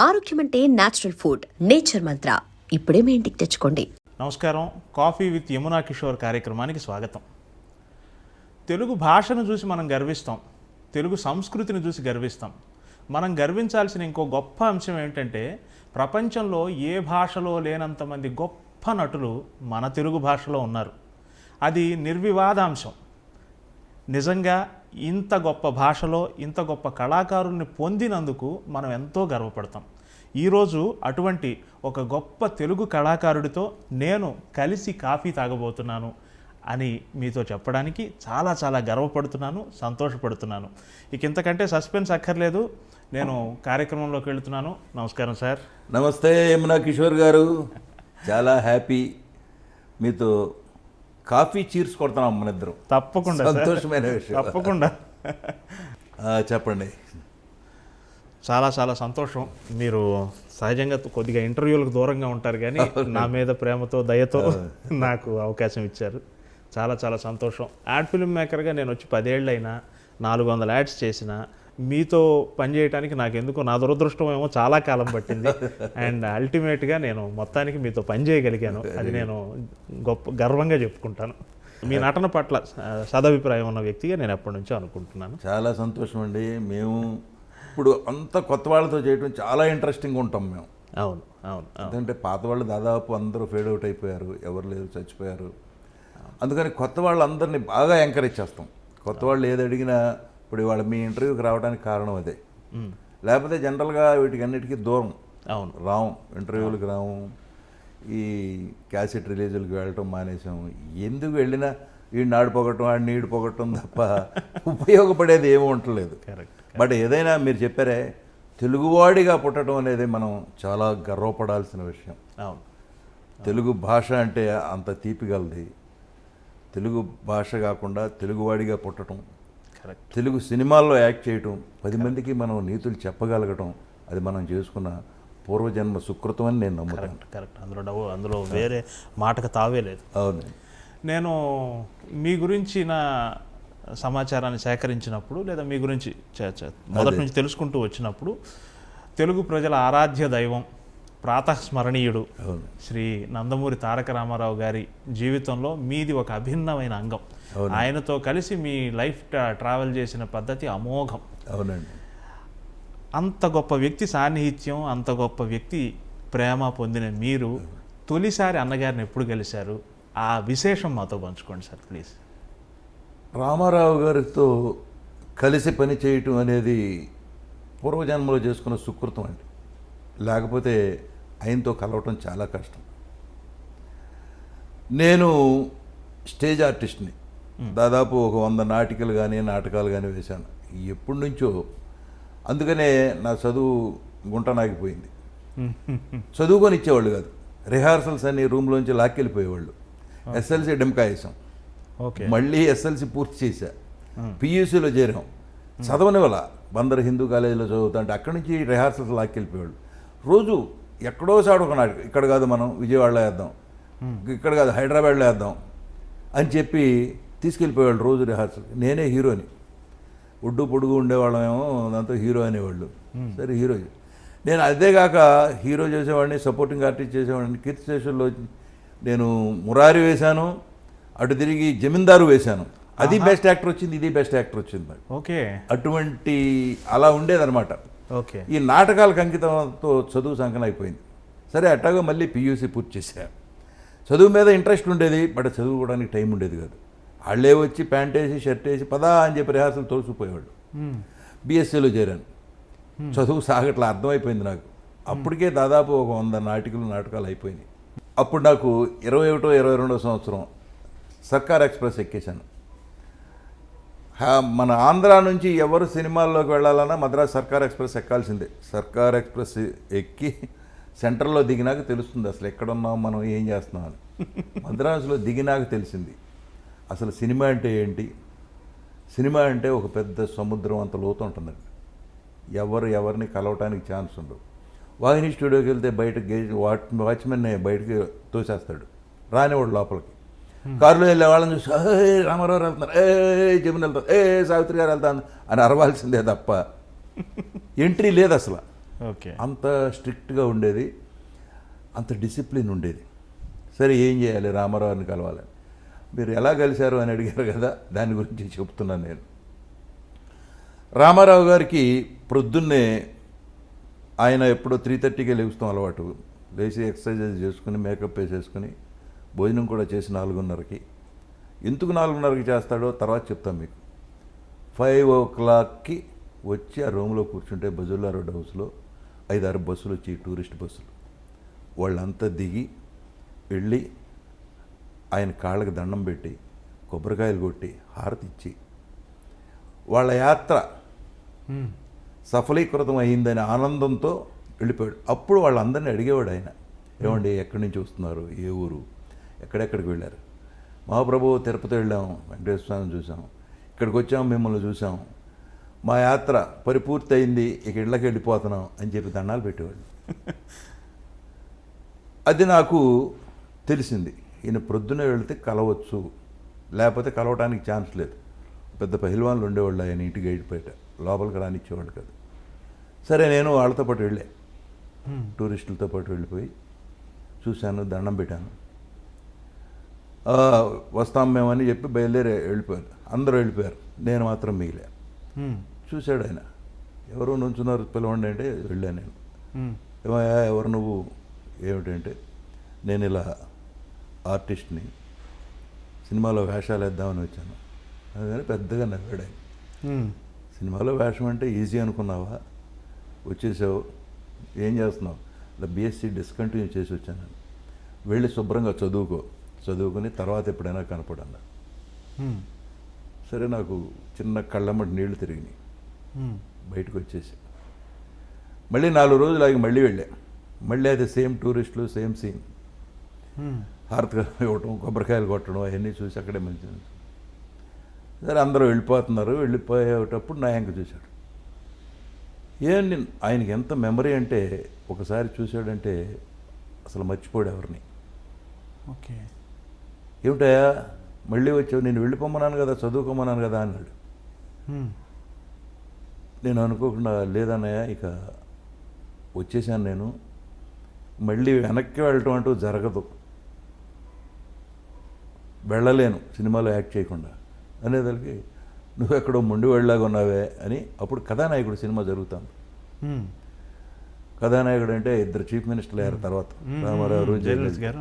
ఆరోగ్యం అంటే natural food. Nature మంత్ర ఇప్పుడే మీ ఇంటికి తెచ్చుకోండి. నమస్కారం. కాఫీ విత్ యమునా కిషోర్ కార్యక్రమానికి స్వాగతం. తెలుగు భాషను చూసి మనం గర్విస్తాం, తెలుగు సంస్కృతిని చూసి గర్విస్తాం. మనం గర్వించాల్సిన ఇంకో గొప్ప అంశం ఏంటంటే, ప్రపంచంలో ఏ భాషలో లేనంతమంది గొప్ప నటులు మన తెలుగు భాషలో ఉన్నారు. అది నిర్వివాదాంశం. నిజంగా ఇంత గొప్ప భాషలో ఇంత గొప్ప కళాకారుల్ని పొందినందుకు మనం ఎంతో గర్వపడతాం. ఈరోజు అటువంటి ఒక గొప్ప తెలుగు కళాకారుడితో నేను కలిసి కాఫీ తాగబోతున్నాను అని మీతో చెప్పడానికి చాలా చాలా గర్వపడుతున్నాను, సంతోషపడుతున్నాను. ఇక ఇంతకంటే సస్పెన్స్ అక్కర్లేదు, నేను కార్యక్రమంలోకి వెళుతున్నాను. నమస్కారం సార్. నమస్తే యమునా కిషోర్ గారు, చాలా హ్యాపీ మీతో కాఫీ చీర్స్ కొడుతున్నాం మన ఇద్దరం. తప్పకుండా, సంతోషమైన విషయం. తప్పకుండా. చెప్పండి. చాలా చాలా సంతోషం. మీరు సహజంగా కొద్దిగా ఇంటర్వ్యూలకు దూరంగా ఉంటారు, కానీ నా మీద ప్రేమతో దయతో నాకు అవకాశం ఇచ్చారు. చాలా చాలా సంతోషం. యాడ్ ఫిల్మ్ మేకర్గా నేను వచ్చి 10 ఏళ్ళు అయినా, 400 యాడ్స్ చేసిన మీతో పనిచేయడానికి నాకు ఎందుకో నా దురదృష్టం ఏమో చాలా కాలం పట్టింది. అండ్ అల్టిమేట్గా నేను మొత్తానికి మీతో పనిచేయగలిగాను. అది నేను గర్వంగా చెప్పుకుంటాను. మీ నటన పట్ల సదభిప్రాయం ఉన్న వ్యక్తిగా నేను ఎప్పటి నుంచో అనుకుంటున్నాను. చాలా సంతోషం అండి. మేము ఇప్పుడు అంత కొత్త వాళ్ళతో చేయడం చాలా ఇంట్రెస్టింగ్గా ఉంటాం మేము. అవును అవును. ఎందుకంటే పాత వాళ్ళు దాదాపు అందరూ ఫేడ్ అవుట్ అయిపోయారు, ఎవరు లేరు, చచ్చిపోయారు. అందుకని కొత్త వాళ్ళందరినీ బాగా ఎంకరేజ్ చేస్తాం. కొత్త వాళ్ళు ఏది అడిగినా, ఇప్పుడు ఇవాళ మీ ఇంటర్వ్యూకి రావడానికి కారణం అదే. లేకపోతే జనరల్గా వీటికి అన్నిటికీ దూరం. అవును, రాము, ఇంటర్వ్యూలకు రాము, ఈ క్యాసెట్ రిలీజులకు వెళ్ళటం మానేసాము. ఎందుకు వెళ్ళినా వీడిని ఆడిపోగటం, వాడిని ఈడిపోగటం తప్ప ఉపయోగపడేది ఏమీ ఉండలేదు. బట్ ఏదైనా మీరు చెప్పారే, తెలుగువాడిగా పుట్టడం అనేది మనం చాలా గర్వపడాల్సిన విషయం. అవును. తెలుగు భాష అంటే అంత తీపిగలది. తెలుగు భాష కాకుండా తెలుగువాడిగా పుట్టడం, తెలుగు సినిమాల్లో యాక్ట్ చేయటం, 10 మందికి మనం నీతులు చెప్పగలగటం, అది మనం చేసుకున్న పూర్వజన్మ సుకృతం అని నేను నమ్ముతాను. కరెక్ట్. అందులో వేరే మాటకు తావే లేదు. అవును. నేను మీ గురించి నా సమాచారాన్ని సేకరించినప్పుడు, లేదా మీ గురించి మొదటి నుంచి తెలుసుకుంటూ వచ్చినప్పుడు, తెలుగు ప్రజల ఆరాధ్య దైవం, ప్రాతస్మరణీయుడు శ్రీ నందమూరి తారక రామారావు గారి జీవితంలో మీది ఒక అభిన్నమైన అంగం. ఆయనతో కలిసి మీ లైఫ్ ట్రావెల్ చేసిన పద్ధతి అమోఘం. అవునండి. అంత గొప్ప వ్యక్తి సాన్నిహిత్యం, అంత గొప్ప వ్యక్తి ప్రేమ పొందిన మీరు తొలిసారి అన్నగారిని ఎప్పుడు కలిశారు? ఆ విశేషం మాతో పంచుకోండి సార్, ప్లీజ్. రామారావు గారితో కలిసి పని చేయటం అనేది పూర్వజన్మలో చేసుకున్న సుకృతం అండి. లేకపోతే ఆయనతో కలవటం చాలా కష్టం. నేను స్టేజ్ ఆర్టిస్ట్ని. దాదాపు ఒక 100 నాటికలు కానీ నాటకాలు కానీ వేశాను ఎప్పటి నుంచో. అందుకనే నా చదువు గుంటనాగిపోయింది. చదువుకొని ఇచ్చేవాళ్ళు కాదు. రిహార్సల్స్ అన్ని రూమ్లోంచి లాక్కెళ్ళిపోయేవాళ్ళు. ఎస్ఎల్సి డెంకా వేసాం, మళ్ళీ ఎస్ఎల్సి పూర్తి చేశా, పియూసీలో చేరాం. చదవని వల్ల బందర్ హిందూ కాలేజీలో చదువుతా అంటే అక్కడి నుంచి రిహార్సల్స్ లాక్కెళ్ళిపోయేవాళ్ళు. రోజు ఎక్కడో సాడు ఒక నాటకం, ఇక్కడ కాదు మనం విజయవాడలో వేద్దాం, ఇక్కడ కాదు హైదరాబాద్లో వేద్దాం అని చెప్పి తీసుకెళ్ళిపోయేవాళ్ళు రోజు రిహార్సల్. నేనే హీరోని. ఒడ్డు పొడుగు ఉండేవాళ్ళమేమో, దాంతో హీరో అనేవాళ్ళు. సరే హీరో. నేను అదేగాక హీరో చేసేవాడిని, సపోర్టింగ్ ఆర్టిస్ట్ చేసేవాడిని. కీర్తి స్టేషన్లో నేను మురారి వేశాను, అటు తిరిగి జమీందారు వేశాను. అది బెస్ట్ యాక్టర్ వచ్చింది, ఇది బెస్ట్ యాక్టర్ వచ్చింది. ఓకే. అటువంటి అలా ఉండేదన్నమాట. ఓకే. ఈ నాటకాలకు అంకితంతో చదువు సంకలం అయిపోయింది. సరే అట్టాగా మళ్ళీ పియూసీ పూర్తి చేశాను. చదువు మీద ఇంట్రెస్ట్ ఉండేది, బట్ చదువుకోవడానికి టైం ఉండేది కాదు. వాళ్ళే వచ్చి ప్యాంట్ వేసి షర్ట్ వేసి పదా అని చెప్పి రిహార్సల్ తోసిపోయేవాళ్ళు. బీఎస్సీలో చేరాను. చదువు సాగట్లా అర్థమైపోయింది నాకు. అప్పటికే దాదాపు ఒక 100 నాటకాలు అయిపోయినాయి. అప్పుడు నాకు 21వ 22వ సంవత్సరం సర్కార్ ఎక్స్ప్రెస్ ఎక్కేశాను. మన ఆంధ్ర నుంచి ఎవరు సినిమాల్లోకి వెళ్ళాలన్నా మద్రాసు సర్కార్ ఎక్స్ప్రెస్ ఎక్కాల్సిందే. సర్కార్ ఎక్స్ప్రెస్ ఎక్కి సెంటర్లో దిగినాక తెలుస్తుంది అసలు ఎక్కడున్నాం, మనం ఏం చేస్తున్నాం అని. మద్రాసులో దిగినాక తెలిసింది అసలు సినిమా అంటే ఏంటి. సినిమా అంటే ఒక పెద్ద సముద్రం అంత లోతు ఉంటుందండి. ఎవరిని కలవటానికి ఛాన్స్ ఉండవు. వాహిని స్టూడియోకి వెళ్తే బయటకు వాచ్మెన్ బయటకి తోసేస్తాడు, రానివాడు లోపలికి. కారులో వెళ్ళే వాళ్ళని చూసి రామారావు వెళ్తున్నారు, జమున వెళ్తారు, సావిత్రి గారు వెళ్తాను అని అరవాల్సిందే తప్ప ఎంట్రీ లేదు అసలు. ఓకే. అంత స్ట్రిక్ట్గా ఉండేది, అంత డిసిప్లిన్ ఉండేది. సరే ఏం చేయాలి, రామారావుని కలవాలని. మీరు ఎలా కలిశారు అని అడిగారు కదా, దాని గురించి చెప్తున్నాను నేను. రామారావు గారికి ప్రొద్దున్నే ఆయన ఎప్పుడో 3:30కే లేస్తాం అలవాటు. లేచి ఎక్సర్సైజెస్ చేసుకుని మేకప్ వేసేసుకుని భోజనం కూడా చేసి 4:30కి. ఎందుకు 4:30కి చేస్తాడో తర్వాత చెప్తాను మీకు. 5 o'clockకి వచ్చి ఆ రూమ్లో కూర్చుంటే బజుల్లా రోడ్ హౌస్లో 5-6 బస్సులు వచ్చి, టూరిస్ట్ బస్సులు. వాళ్ళంతా దిగి వెళ్ళి ఆయన కాళ్ళకి దండం పెట్టి కొబ్బరికాయలు కొట్టి హారతి ఇచ్చి వాళ్ళ యాత్ర సఫలీకృతం అయిందనే ఆనందంతో వెళ్ళిపోయాడు. అప్పుడు వాళ్ళందరినీ అడిగేవాడు ఆయన, ఏమండి ఎక్కడి నుంచి వస్తున్నారు, ఏ ఊరు, ఎక్కడెక్కడికి వెళ్ళారు. మహాప్రభు తిరుపతి వెళ్ళాం, వెంకటేశ్వర స్వామిని చూసాం, ఇక్కడికి వచ్చాం, మిమ్మల్ని చూసాం, మా యాత్ర పరిపూర్తి అయింది, ఇక ఇళ్ళకి వెళ్ళిపోతున్నాం అని చెప్పి దండాలు పెట్టేవాళ్ళు. అది నాకు తెలిసింది, ఈయన ప్రొద్దున వెళితే కలవచ్చు, లేకపోతే కలవటానికి ఛాన్స్ లేదు. పెద్ద పహిల్వాన్లు ఉండేవాళ్ళు ఆయన ఇంటి గైడ్ బయట, లోపలికి రానిచ్చేవాళ్ళు కాదు. సరే నేను వాళ్ళతో పాటు వెళ్ళా, టూరిస్టులతో పాటు వెళ్ళిపోయి చూశాను, దండం పెట్టాను. వస్తాం మేమని చెప్పి బయలుదేరి వెళ్ళిపోయారు. అందరూ వెళ్ళిపోయారు, నేను మాత్రం మిగిలా. చూశాడు ఆయన, ఎవరు నుంచున్నారు పిలవండి అంటే వెళ్ళాను నేను. ఏమయ్యా ఎవరు నువ్వు, ఏమిటంటే నేను ఇలా ఆర్టిస్ట్ని, సినిమాలో వేషాలు వేద్దామని వచ్చాను. అందుకని పెద్దగా నవ్వాడు ఆయన. సినిమాలో వేషం అంటే ఈజీ అనుకున్నావా, వచ్చేసావు, ఏం చేస్తున్నావు, ఇలా బీఎస్సీ డిస్కంటిన్యూ చేసి వచ్చాను. వెళ్ళి శుభ్రంగా చదువుకొని తర్వాత ఎప్పుడైనా కనపడన్నా. సరే నాకు చిన్న కళ్ళమ్మటి నీళ్లు తిరిగినాయి, బయటకు వచ్చేసి మళ్ళీ 4 రోజులు ఆగి మళ్ళీ వెళ్ళా. మళ్ళీ అయితే సేమ్ టూరిస్టులు, సేమ్ సీన్, హారతి ఇవ్వటం, కొబ్బరికాయలు కొట్టడం అవన్నీ చూసి అక్కడే మంచి. సరే అందరూ వెళ్ళిపోతున్నారు, వెళ్ళిపోయేటప్పుడు నా యాంక చూశాడు. ఏంటి ఆయనకి ఎంత మెమరీ అంటే, ఒకసారి చూశాడంటే అసలు మర్చిపోడు ఎవరిని. ఓకే. ఏమిటయా మళ్ళీ వచ్చావు, నేను వెళ్ళిపోమన్నాను కదా, చదువుకోమన్నాను కదా అన్నాడు. నేను అనుకోకుండా, లేదన్నయ్య ఇక వచ్చేసాను, నేను మళ్ళీ వెనక్కి వెళ్ళటం అంటూ జరగదు, వెళ్ళలేను సినిమాలో యాక్ట్ చేయకుండా అనేదానికి, నువ్వు ఎక్కడో మొండి వెళ్ళలాగా ఉన్నావే అని. అప్పుడు కథానాయకుడు సినిమా జరుగుతుంది. కథానాయకుడు అంటే 2 చీఫ్ మినిస్టర్లు అయ్యారు తర్వాత, రామారావు గారు,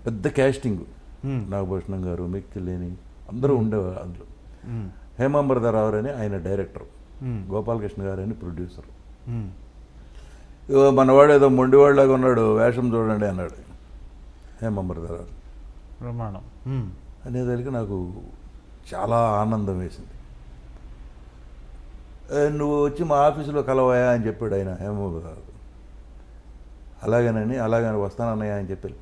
పెద్ద క్యాస్టింగ్, నాగభూషణం గారు, మిక్కిలేని అందరూ ఉండేవారు అందులో. హేమాంబరధరరావు అని ఆయన డైరెక్టర్, గోపాలకృష్ణ గారు అని ప్రొడ్యూసర్. మనవాడు ఏదో మొండివాళ్ళలాగా ఉన్నాడు, వేషం చూడండి అన్నాడు హేమాంబరధరరావు. ప్రమాణం అనేదానికి నాకు చాలా ఆనందం వేసింది. నువ్వు వచ్చి మా ఆఫీసులో కలవాయా అని చెప్పాడు ఆయన హేమాంబరధరరావు. అలాగని వస్తానన్నయ్య అని చెప్పి.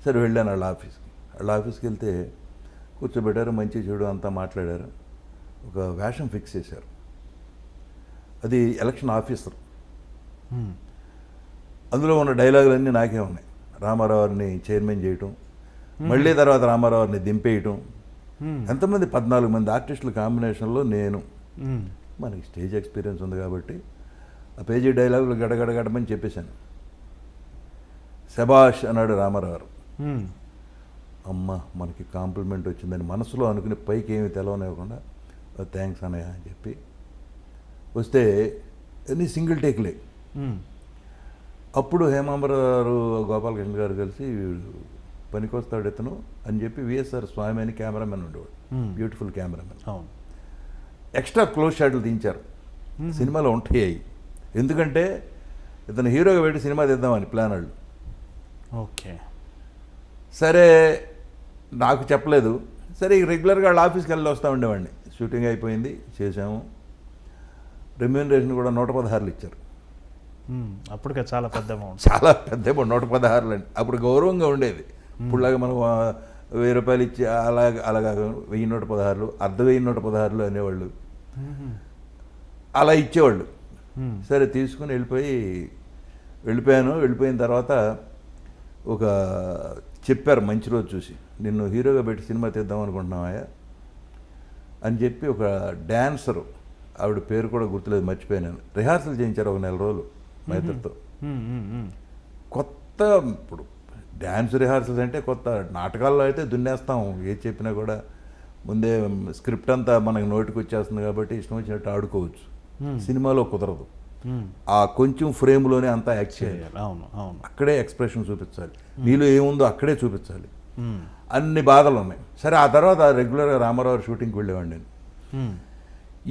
సరే వెళ్ళాను వాళ్ళ ఆఫీస్కి వెళ్తే కూర్చోబెట్టారు, మంచి చెడు అంతా మాట్లాడారు. ఒక వేషం ఫిక్స్ చేశారు, అది ఎలక్షన్ ఆఫీసర్. అందులో ఉన్న డైలాగులన్నీ నాకే ఉన్నాయి. రామారావుని చైర్మన్ చేయటం, మళ్ళీ తర్వాత రామారావుని దింపేయటం. ఎంతమంది 14 మంది ఆర్టిస్టుల కాంబినేషన్లో నేను. మనకి స్టేజ్ ఎక్స్పీరియన్స్ ఉంది కాబట్టి ఆ పేజీ డైలాగులు గడగడగడమని చెప్పేశాను. శబాష్ అన్నాడు రామారావు. అమ్మ మనకి కాంప్లిమెంట్ వచ్చిందని మనసులో అనుకుని పైకి ఏమి తెలవనివ్వకుండా థ్యాంక్స్ అన్నయ్య అని చెప్పి వస్తే అన్నీ సింగిల్ టేక్లే. అప్పుడు హేమాంబరరావు గోపాలకృష్ణ గారు కలిసి పనికొస్తాడు ఇతను అని చెప్పి విఎస్ఆర్ స్వామి అని కెమెరామెన్ ఉండేవాడు, బ్యూటిఫుల్ కెమెరామెన్. ఎక్స్ట్రా క్లోజ్ షాట్లు తీయించారు, సినిమాలో ఉంటాయి. ఎందుకంటే ఇతను హీరోగా పెట్టి సినిమా తీద్దామని ప్లాన్ వాళ్ళు. ఓకే. సరే నాకు చెప్పలేదు. సరే రెగ్యులర్గా వాళ్ళ ఆఫీస్కి వెళ్ళి వస్తూ ఉండేవాడిని. షూటింగ్ అయిపోయింది, చేసాము. రెమ్యూనరేషన్ కూడా 116 ఇచ్చారు. అప్పటికే చాలా పెద్ద అమౌంట్, చాలా పెద్ద అమౌంట్ 116 అండి. అప్పుడు గౌరవంగా ఉండేది. ఇప్పుడులాగా మనం 1000 రూపాయలు ఇచ్చి అలాగా 1116, 1116 అనేవాళ్ళు, అలా ఇచ్చేవాళ్ళు. సరే తీసుకుని వెళ్ళిపోయిన తర్వాత ఒక చెప్పారు మంచి రోజు చూసి, నిన్ను హీరోగా పెట్టి సినిమా తీద్దాం అనుకుంటున్నావా అని చెప్పి ఒక డాన్సరు, ఆవిడ పేరు కూడా గుర్తులేదు, మర్చిపోయాను. రిహార్సల్ చేయించారు ఒక 1 నెల రోజులు మా ఇద్దరితో. కొత్త ఇప్పుడు డ్యాన్స్ రిహార్సల్స్ అంటే కొత్త, నాటకాల్లో అయితే దున్నేస్తాం, ఏది చెప్పినా కూడా ముందే స్క్రిప్ట్ అంతా మనకి నోటికి వచ్చేస్తుంది కాబట్టి ఇష్టం వచ్చినట్టు ఆడుకోవచ్చు. సినిమాలో కుదరదు, ఆ కొంచెం ఫ్రేమ్లోనే అంతా యాక్ట్ చేయాలి. అవును అవును, అక్కడే ఎక్స్ప్రెషన్ చూపించాలి, మీలో ఏముందో అక్కడే చూపించాలి. అన్ని బాధలు ఉన్నాయి. సరే, ఆ తర్వాత రెగ్యులర్గా రామారావు షూటింగ్కి వెళ్ళేవాడిని నేను.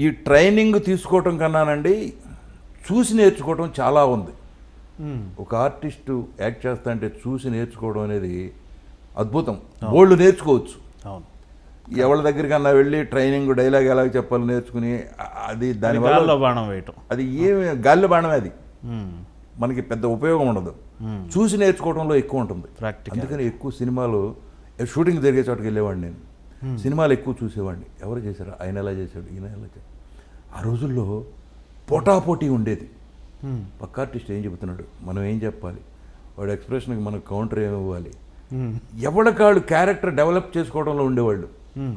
ఈ ట్రైనింగ్ తీసుకోవటం కన్నానండి చూసి నేర్చుకోవటం చాలా ఉంది. ఒక ఆర్టిస్టు యాక్ట్ చేస్తా అంటే చూసి నేర్చుకోవడం అనేది అద్భుతం. బోల్డ్ నేర్చుకోవచ్చు. అవును, ఎవరి దగ్గరికన్నా వెళ్ళి ట్రైనింగ్ డైలాగ్ ఎలా చెప్పాలో నేర్చుకుని అది దానివల్ల బాణం వేయటం, అది ఏమి గాలిలో బాణమే, అది మనకి పెద్ద ఉపయోగం ఉండదు. చూసి నేర్చుకోవడంలో ఎక్కువ ఉంటుంది. అందుకని ఎక్కువ సినిమాలు షూటింగ్ జరిగే చోటుకి వెళ్ళేవాడిని నేను. సినిమాలు ఎక్కువ చూసేవాడిని. ఎవరు చేశారు, ఆయన ఎలా చేశాడు, ఈయన ఎలా చేశాడు. ఆ రోజుల్లో పోటాపోటీ ఉండేది. పక్క ఆర్టిస్ట్ ఏం చెబుతున్నాడు, మనం ఏం చెప్పాలి, వాడు ఎక్స్ప్రెషన్కి మనకు కౌంటర్ ఏమి ఇవ్వాలి, ఎవరికాడు క్యారెక్టర్ డెవలప్ చేసుకోవడంలో ఉండేవాళ్ళు.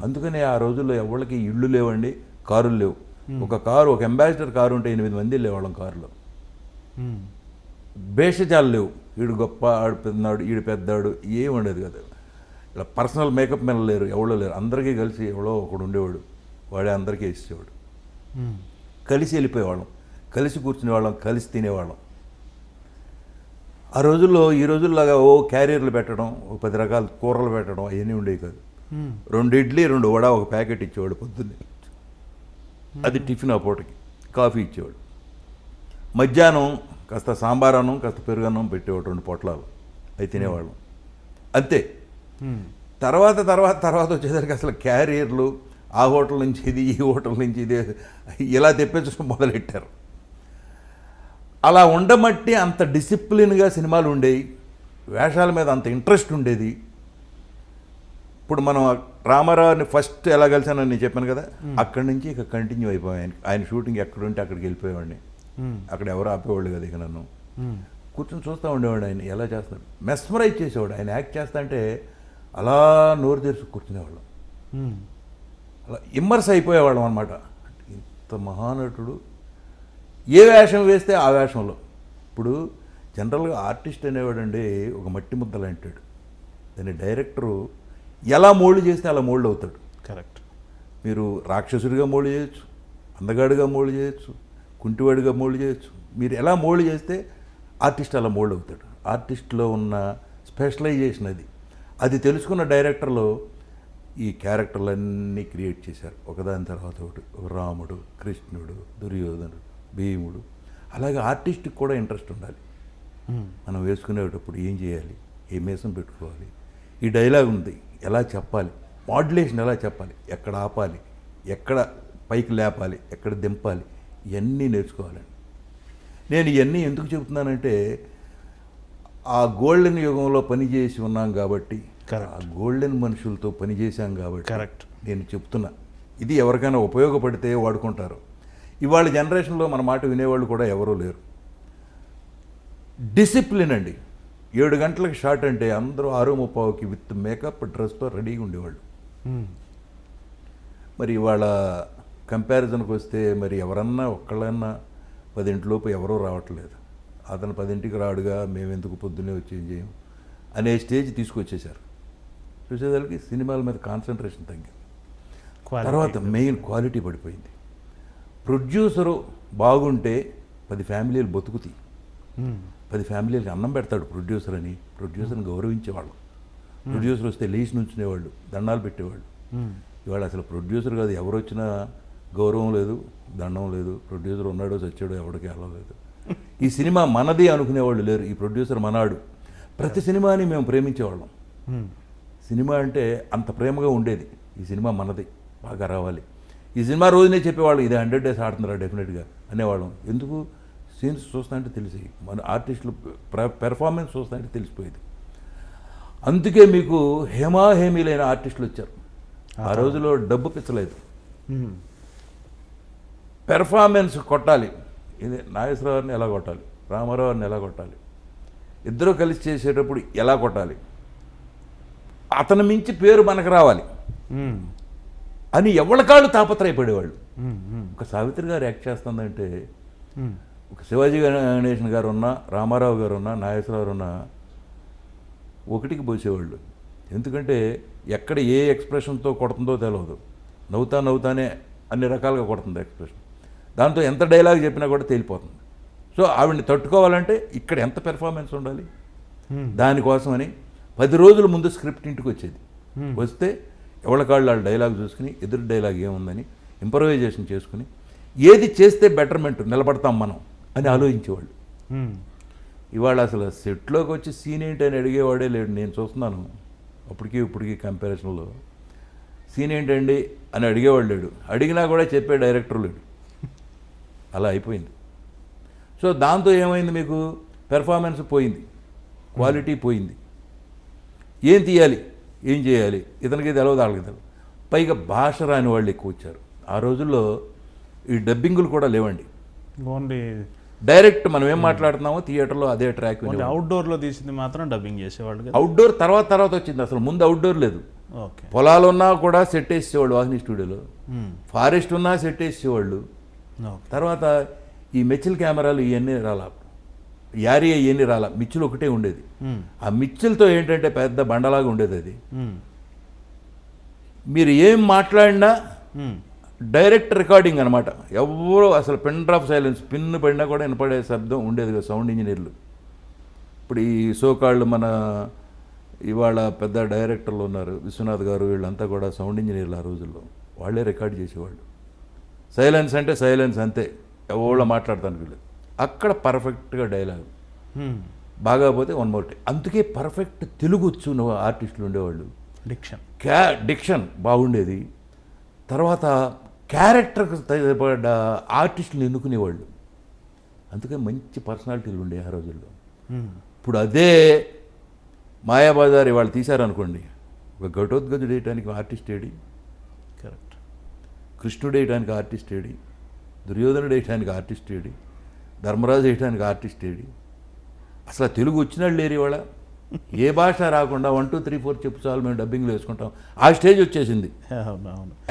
అందుకని ఆ రోజుల్లో ఎవరికి ఇళ్ళు లేవండి, కారులు లేవు. ఒక కారు, ఒక అంబాసిడర్ కారు ఉంటే 8 మంది వెళ్ళేవాళ్ళం కారులో. భేషజాలు లేవు, వీడు గొప్ప, ఆడు పెద్దనాడు, ఈడు పెద్దాడు, ఏం ఉండేది కదా. ఇలా పర్సనల్ మేకప్ మీద లేరు, ఎవడో లేరు. అందరికీ కలిసి ఎవడో ఒకడు ఉండేవాడు, వాడే అందరికీ ఇచ్చేవాడు. కలిసి వెళ్ళిపోయేవాళ్ళం, కలిసి కూర్చునేవాళ్ళం, కలిసి తినేవాళ్ళం. ఆ రోజుల్లో ఈ రోజుల్లాగా ఓ క్యారియర్లు పెట్టడం, ఓ 10 రకాల కూరలు పెట్టడం అవన్నీ ఉండేవి కాదు. 2 ఇడ్లీ 2 వడ ఒక ప్యాకెట్ ఇచ్చేవాడు పొద్దున్నే, అది టిఫిన్. ఆ పూటకి కాఫీ ఇచ్చేవాడు. మధ్యాహ్నం కాస్త సాంబార్ అన్నం, కాస్త పెరుగన్నం పెట్టేవాడు, 2 పొట్లాలు, అవి తినేవాళ్ళం. అంతే. తర్వాత తర్వాత తర్వాత వచ్చేసరికి అసలు క్యారియర్లు, ఆ హోటల్ నుంచి ఇది, ఈ హోటల్ నుంచి ఇది, ఇలా తెప్పించడం మొదలెట్టారు. అలా ఉండమట్టి అంత డిసిప్లిన్గా సినిమాలు ఉండేవి, వేషాల మీద అంత ఇంట్రెస్ట్ ఉండేది. ఇప్పుడు మనం రామారావుని ఫస్ట్ ఎలా కలిసానని నేను చెప్పాను కదా, అక్కడి నుంచి ఇక కంటిన్యూ అయిపోయాను. ఆయన షూటింగ్ ఎక్కడుంటే అక్కడికి వెళ్ళిపోయేవాడిని. అక్కడ ఎవరు ఆపేవాళ్ళు కదా, ఇక నన్ను కూర్చొని చూస్తూ ఉండేవాడు ఆయన ఎలా చేస్తున్నాడు. మెస్మరైజ్ చేసేవాడు. ఆయన యాక్ట్ చేస్తా అంటే అలా నోరు తెరిచి కూర్చునేవాళ్ళం, అలా ఇమ్మర్స్ అయిపోయేవాళ్ళం అనమాట. ఇంత మహానటుడు, ఏ వేషం వేస్తే ఆ వేషంలో. ఇప్పుడు జనరల్గా ఆర్టిస్ట్ అనేవాడండి ఒక మట్టి ముద్దలు అంటాడు. దాన్ని డైరెక్టరు ఎలా మోల్డ్ చేస్తే అలా మోల్డ్ అవుతాడు. కరెక్ట్. మీరు రాక్షసుడిగా మోల్డ్ చేయొచ్చు, అందగాడిగా మోల్డ్ చేయొచ్చు, కుంటివాడిగా మోల్డ్ చేయొచ్చు. మీరు ఎలా మోల్డ్ చేస్తే ఆర్టిస్ట్ అలా మోల్డ్ అవుతాడు. ఆర్టిస్ట్లో ఉన్న స్పెషలైజేషన్ అది. అది తెలుసుకున్న డైరెక్టర్లు ఈ క్యారెక్టర్లన్నీ క్రియేట్ చేశారు, ఒకదాని తర్వాత ఒకటి. రాముడు, కృష్ణుడు, దుర్యోధనుడు, భీముడు. అలాగే ఆర్టిస్ట్కి కూడా ఇంట్రెస్ట్ ఉండాలి. మనం వేసుకునేటప్పుడు ఏం చేయాలి, ఏ మేసం పెట్టుకోవాలి, ఈ డైలాగ్ ఉంది ఎలా చెప్పాలి, మాడ్యులేషన్ ఎలా చెప్పాలి, ఎక్కడ ఆపాలి, ఎక్కడ పైకి లేపాలి, ఎక్కడ దింపాలి, ఇవన్నీ నేర్చుకోవాలండి. నేను ఇవన్నీ ఎందుకు చెబుతున్నానంటే ఆ గోల్డెన్ యుగంలో పనిచేసి ఉన్నాం కాబట్టి, ఆ గోల్డెన్ మనుషులతో పనిచేశాం కాబట్టి కరెక్ట్ నేను చెప్తున్నా. ఇది ఎవరికైనా ఉపయోగపడితే వాడుకుంటారు. ఇవాళ జనరేషన్లో మన మాట వినేవాళ్ళు కూడా ఎవరూ లేరు. డిసిప్లిన్ అండి. 7 గంటలకు షాట్ అంటే అందరూ 6:30కి విత్ మేకప్ డ్రెస్తో రెడీగా ఉండేవాళ్ళు. మరి ఇవాళ కంపారిజన్కి వస్తే మరి ఎవరన్నా ఒక్కళ్ళన్నా 10 ఎవరూ రావట్లేదు. అతను 10కి రాడుగా, మేము ఎందుకు పొద్దున్నే వచ్చి ఏం చేయం అనే స్టేజ్ తీసుకొచ్చేసారు. చూసేదానికి సినిమాల మీద కాన్సన్ట్రేషన్ తగ్గింది. తర్వాత మెయిన్ క్వాలిటీ పడిపోయింది. ప్రొడ్యూసరు బాగుంటే 10 ఫ్యామిలీలు బతుకుతాయి. 10 ఫ్యామిలీలకి అన్నం పెడతాడు ప్రొడ్యూసర్ అని. ప్రొడ్యూసర్ని గౌరవించేవాళ్ళు. ప్రొడ్యూసర్ వస్తే లేచి నుంచునేవాళ్ళు, దండాలు పెట్టేవాళ్ళు. ఇవాళ అసలు ప్రొడ్యూసర్ కాదు, ఎవరు వచ్చినా గౌరవం లేదు, దండం లేదు. ప్రొడ్యూసర్ ఉన్నాడో చచ్చాడో ఎవరికి అలవలేదు. ఈ సినిమా మనది అనుకునేవాళ్ళు లేరు. ఈ ప్రొడ్యూసర్ మనాడు. ప్రతి సినిమాని మేము ప్రేమించేవాళ్ళం. సినిమా అంటే అంత ప్రేమగా ఉండేది. ఈ సినిమా మనది, బాగా రావాలి. ఈ సినిమా రోజునే చెప్పేవాళ్ళు ఇది 100 days ఆడుతున్నారా డెఫినెట్గా అనేవాళ్ళం. ఎందుకు, సీన్స్ చూస్తా అంటే తెలిసి, మన ఆర్టిస్టులు పెర్ఫార్మెన్స్ చూస్తా అంటే తెలిసిపోయేది. అందుకే మీకు హేమాహేమీలైన ఆర్టిస్టులు వచ్చారు. ఆ రోజులో డబ్బు పిచ్చలేదు, పెర్ఫార్మెన్స్ కొట్టాలి. ఇది నాగేశ్వరరావుని ఎలా కొట్టాలి, రామారావుని ఎలా కొట్టాలి, ఇద్దరు కలిసి చేసేటప్పుడు ఎలా కొట్టాలి, అతను మించి పేరు మనకు రావాలి అని ఎవరికాళ్ళు తాపత్రయపడేవాళ్ళు. ఒక సావిత్రి గారు యాక్ట్ చేస్తుందంటే ఒక శివాజీ గణేశన్ గారు ఉన్నా, రామారావు గారు ఉన్నా, నాగేశ్వరరావు ఉన్నా ఒకటికి పోసేవాళ్ళు. ఎందుకంటే ఎక్కడ ఏ ఎక్స్ప్రెషన్తో కొడుతుందో తెలియదు. నవ్వుతానే అన్ని రకాలుగా కొడుతుంది ఎక్స్ప్రెషన్. దాంతో ఎంత డైలాగ్ చెప్పినా కూడా తేలిపోతుంది. సో ఆవిడని తట్టుకోవాలంటే ఇక్కడ ఎంత పెర్ఫార్మెన్స్ ఉండాలి, దానికోసమని 10 రోజుల ముందు స్క్రిప్ట్ ఇంటికి వచ్చేది. వస్తే ఎవరికాళ్ళు వాళ్ళ డైలాగ్ చూసుకుని ఎదురు డైలాగ్ ఏముందని ఇంప్రవైజేషన్ చేసుకుని ఏది చేస్తే బెటర్మెంట్ నిలబడతాం మనం అని ఆలోచించేవాళ్ళు. ఇవాళ అసలు సెట్లోకి వచ్చి సీన్ ఏంటి అని అడిగేవాడే లేడు. నేను చూస్తున్నాను ఇప్పటికీ కంపారిజన్లో సీన్ ఏంటండి అని అడిగేవాడు లేడు. అడిగినా కూడా చెప్పే డైరెక్టర్ లేడు. అలా అయిపోయింది. సో దాంతో ఏమైంది, మీకు పెర్ఫార్మెన్స్ పోయింది, క్వాలిటీ పోయింది. ఏం తీయాలి, ఏం చేయాలి, ఇతనికి తెలవదు, వాళ్ళకి తెలవదు. పైగా భాష రాని వాళ్ళు ఎక్కువ వచ్చారు. ఆ రోజుల్లో ఈ డబ్బింగులు కూడా లేవండి. ఓన్లీ డైరెక్ట్ మనం ఏం మాట్లాడుతున్నామో థియేటర్లో అదే ట్రాక్. అవుట్డోర్లో తీసింది మాత్రం డబ్బింగ్ చేసేవాళ్ళు. అవుట్డోర్ తర్వాత వచ్చింది. అసలు ముందు అవుట్డోర్ లేదు. ఓకే. పొలాలు ఉన్నా కూడా సెట్ వేసేవాళ్ళు వాహిని స్టూడియోలో. ఫారెస్ట్ ఉన్నా సెట్ వేసేవాళ్ళు. తర్వాత ఈ మెచ్చిల్ కెమెరాలు ఇవన్నీ రాలా, యారీ ఇవన్నీ రాలా, మిచ్చిల్ ఒకటే ఉండేది. ఆ మిచ్చిల్తో ఏంటంటే పెద్ద బండలాగా ఉండేది అది. మీరు ఏం మాట్లాడినా డైరెక్ట్ రికార్డింగ్ అనమాట. ఎవరో అసలు పిన్ డ్రాప్ సైలెన్స్, పిన్ పడినా కూడా వినపడే శబ్దం ఉండేది కదా సౌండ్ ఇంజనీర్లు. ఇప్పుడు ఈ సోకాళ్ళు మన ఇవాళ పెద్ద డైరెక్టర్లు ఉన్నారు, విశ్వనాథ్ గారు, వీళ్ళంతా కూడా సౌండ్ ఇంజనీర్లు. ఆ రోజుల్లో వాళ్ళే రికార్డ్ చేసేవాళ్ళు. సైలెన్స్ అంటే సైలెన్స్ అంతే, ఎవరో మాట్లాడతాను వీళ్ళు. అక్కడ పర్ఫెక్ట్గా డైలాగ్ బాగా పోతే వన్ మోర్ టైం. అందుకే పర్ఫెక్ట్ తెలుగు వచ్చు ఆర్టిస్టులు ఉండేవాళ్ళు. డిక్షన్ బాగుండేది. తర్వాత క్యారెక్టర్కి పడ్డ ఆర్టిస్టులు ఎన్నుకునేవాళ్ళు. అందుకే మంచి పర్సనాలిటీలు ఉండే ఆ రోజుల్లో. ఇప్పుడు అదే మాయాబజార్ ఇవాళ తీశారనుకోండి, ఒక ఘటోద్గజుడు వేయటానికి ఆర్టిస్ట్ ఏడి, కరెక్ట్, కృష్ణుడు వేయటానికి ఆర్టిస్ట్ ఏడి, దుర్యోధనుడు వేయటానికి ఆర్టిస్ట్ ఏడి, ధర్మరాజు వేయటానికి ఆర్టిస్ట్ ఏడి. అసలు తెలుగు వచ్చినాడు లేరు ఇవాళ. ఏ భాష రాకుండా 1 2 3 4 చెప్పు చాలు మేము డబ్బింగ్లో వేసుకుంటాం. ఆ స్టేజ్ వచ్చేసింది.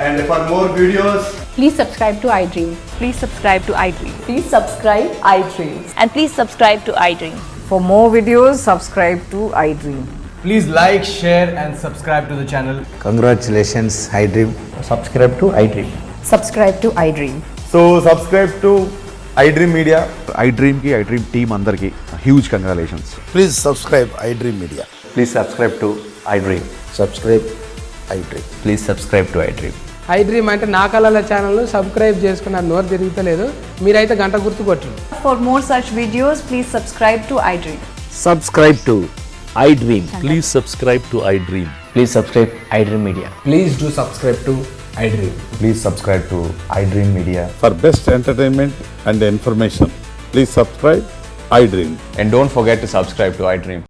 And for more videos, please subscribe to iDream. Please subscribe to iDream. Please subscribe iDream. And please subscribe to iDream. For more videos, subscribe to iDream. please like, share and subscribe to the channel. Congratulations, iDream. Subscribe to iDream. Subscribe to iDream. So subscribe to iDream Media. iDream team అందరికి huge congratulations. Please subscribe iDream Media. Please subscribe to iDream. Subscribe iDream. Please subscribe to iDream. iDream అంటే నా కళల ఛానల్ను subscribe చేసుకున్న నోరు తిరుగుతలేదు, మీరైతే గంట గుర్తు కొట్టండి. For more such videos, please subscribe to iDream. Subscribe to iDream. Please subscribe to iDream. Please subscribe iDream Media. Please do subscribe to iDream. Please subscribe to iDream Media. For best entertainment and information, please subscribe iDream. And don't forget to subscribe to iDream.